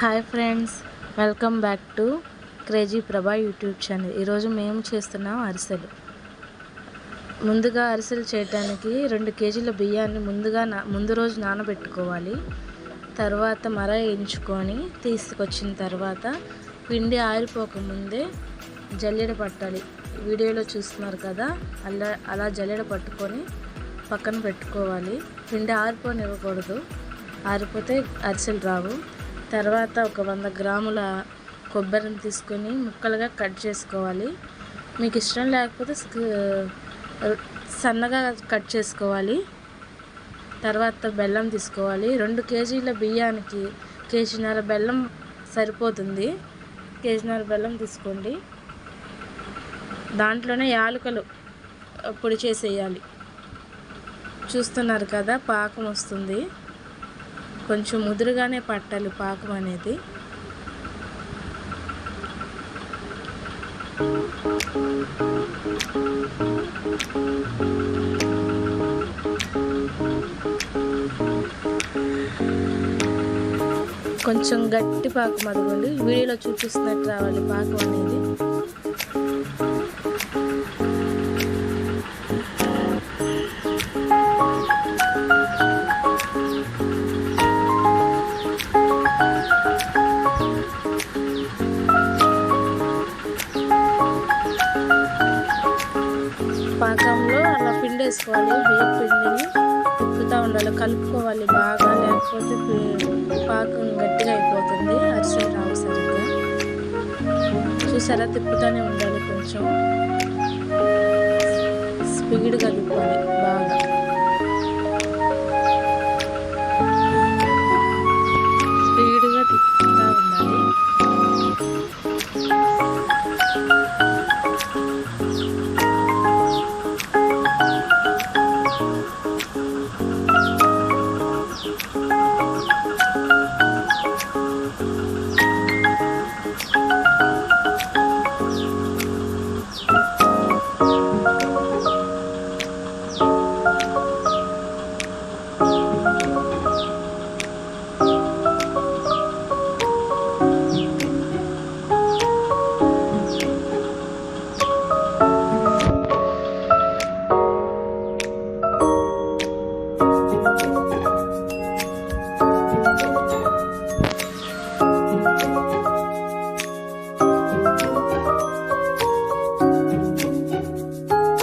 Hi friends, welcome back to crazy ప్రభా YouTube channel. ఈరోజు మేము చేస్తున్నాం అరిసెలు. ముందుగా అరిసెలు చేయడానికి 2 కేజీల బియ్యాన్ని ముందు రోజు నానబెట్టుకోవాలి. తర్వాత వేయించుకొని తీసుకొచ్చిన తర్వాత పిండి ఆరిపోకముందే జల్లెడ పట్టాలి. వీడియోలో చూస్తున్నారు కదా, అలా జల్లెడ పట్టుకొని పక్కన పెట్టుకోవాలి. పిండి ఆరిపోనివ్వకూడదు, ఆరిపోతే అరిసెలు రావు. తర్వాత ఒక 100 గ్రాముల కొబ్బరిని తీసుకొని ముక్కలుగా కట్ చేసుకోవాలి. మీకు ఇష్టం లేకపోతే సన్నగా కట్ చేసుకోవాలి. తర్వాత బెల్లం తీసుకోవాలి. 2 కేజీల బియ్యానికి కేజీన్నర బెల్లం సరిపోతుంది. కేజీన్నర బెల్లం తీసుకోండి. దాంట్లోనే యాలకులు పొడి చేసేయాలి. చూస్తున్నారు కదా, పాకం వస్తుంది. కొంచెం ముదురుగానే పట్టాలి పాకం అనేది. కొంచెం గట్టి పాకం అదిగోండి, వీడియోలో చూపిస్తున్నట్టు రావాలి పాకం అనేది. పాకంలో అలా పిండి వేసుకోవాలి. బియ్యం పిండిని తిప్పుతూ ఉండాలి, కలుపుకోవాలి బాగా, లేకపోతే పాకం గట్టిగా అయిపోతుంది, అరిసెలు రావు సరిగ్గా. చూసారా, తిప్పుతూనే ఉండాలి, కొంచెం స్పీడ్గా తిప్పాలి బాగా. స్పీడ్గా తిప్పుతూ ఉండాలి.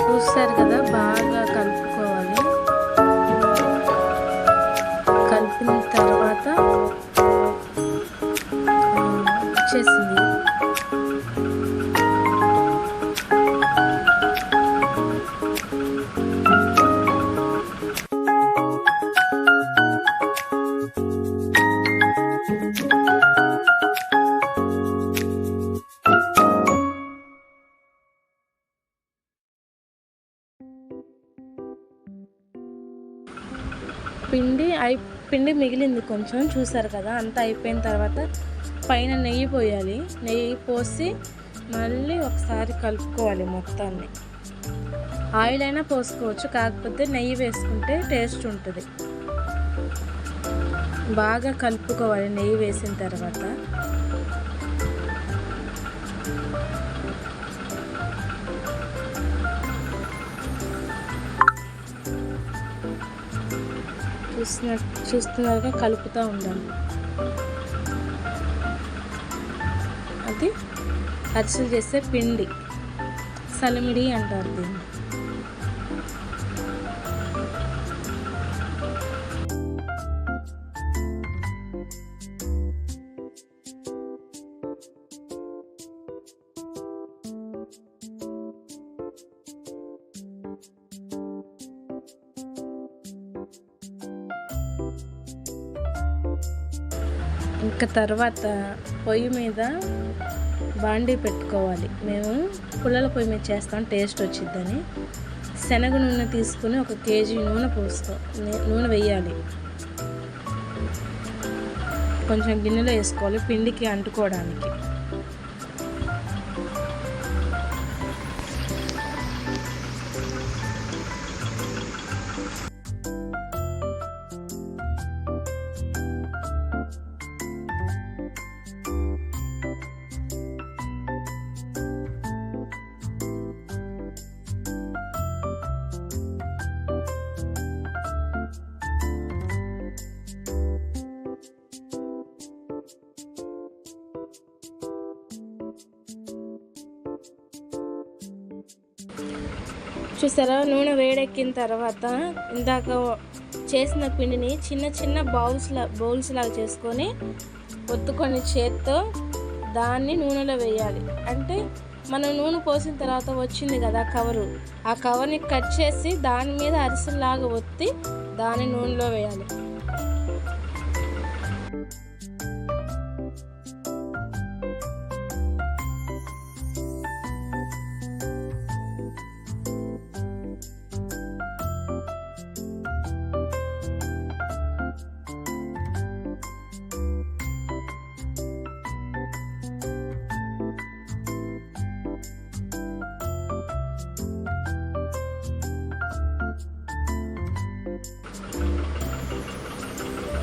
చూస్తారు కదా, బాగా కలుపుకోవాలి. కలిపిన తర్వాత వచ్చేసింది. పిండి మిగిలింది కొంచెం, చూసారు కదా. అంతా అయిపోయిన తర్వాత పైన నెయ్యి పోయాలి. నెయ్యి పోసి మళ్ళీ ఒకసారి కలుపుకోవాలి మొత్తాన్ని. ఆయిల్ అయినా పోసుకోవచ్చు, కాకపోతే నెయ్యి వేసుకుంటే టేస్ట్ ఉంటుంది. బాగా కలుపుకోవాలి నెయ్యి వేసిన తర్వాత. చూస్తున్నారుగా, కలుపుతూ ఉండాలి. అది అరిసెలు చేసే పిండి, సలిమిడి అంటారు దీన్ని. ఇంకా తర్వాత పొయ్యి మీద బాండీ పెట్టుకోవాలి. మేము పుల్లల పొయ్యి మీద చేస్తాం, టేస్ట్ వచ్చిద్దని. శనగ నూనె తీసుకుని 1 కేజీ నూనె వేయాలి. కొంచెం గిన్నెలో వేసుకోవాలి పిండికి అంటుకోవడానికి. చూసారా, నూనె వేడెక్కిన తర్వాత ఇందాక చేసిన పిండిని చిన్న చిన్న బౌల్స్ లాగా చేసుకొని ఒత్తుకొని చేత్తో దాన్ని నూనెలో వేయాలి. అంటే మనం నూనె పోసిన తర్వాత వచ్చింది కదా కవరు, ఆ కవర్ని కట్ చేసి దాని మీద అరిసెల్లాగా ఒత్తి దాన్ని నూనెలో వేయాలి.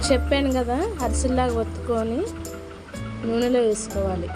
చెప్పాను కదా, అరిసెల్లాగా ఒత్తుకొని నూనెలో వేసుకోవాలి.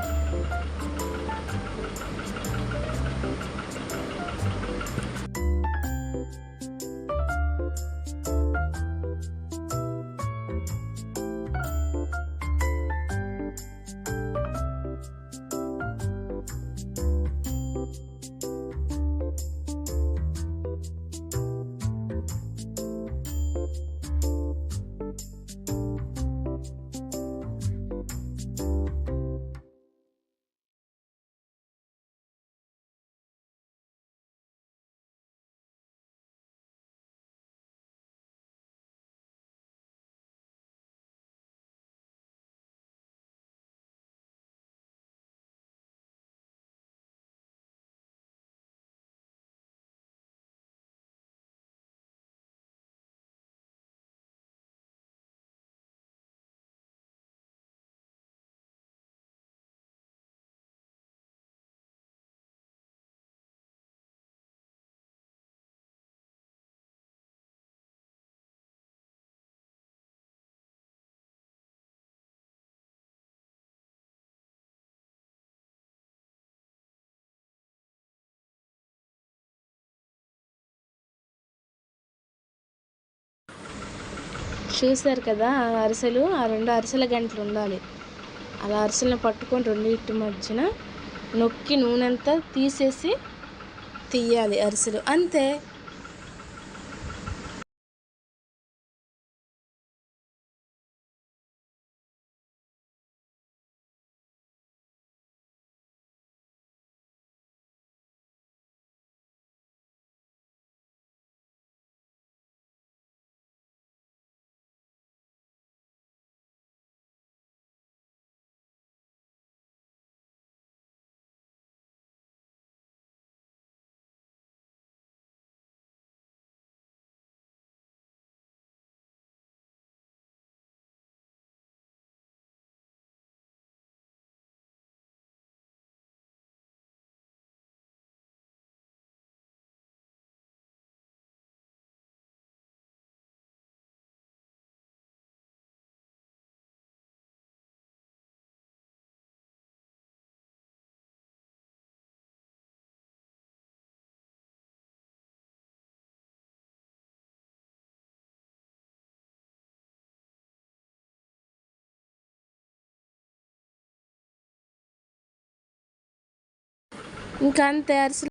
చూసారు కదా, అరిసెలు ఆ 2 అరిసెల గంటలు ఉండాలి. అలా అరిసెలను పట్టుకొని రెండింటి మధ్యన నొక్కి నూనె అంతా తీసేసి తీయాలి అరిసెలు, అంతే. ఇంకా అంతే అరిసెలు.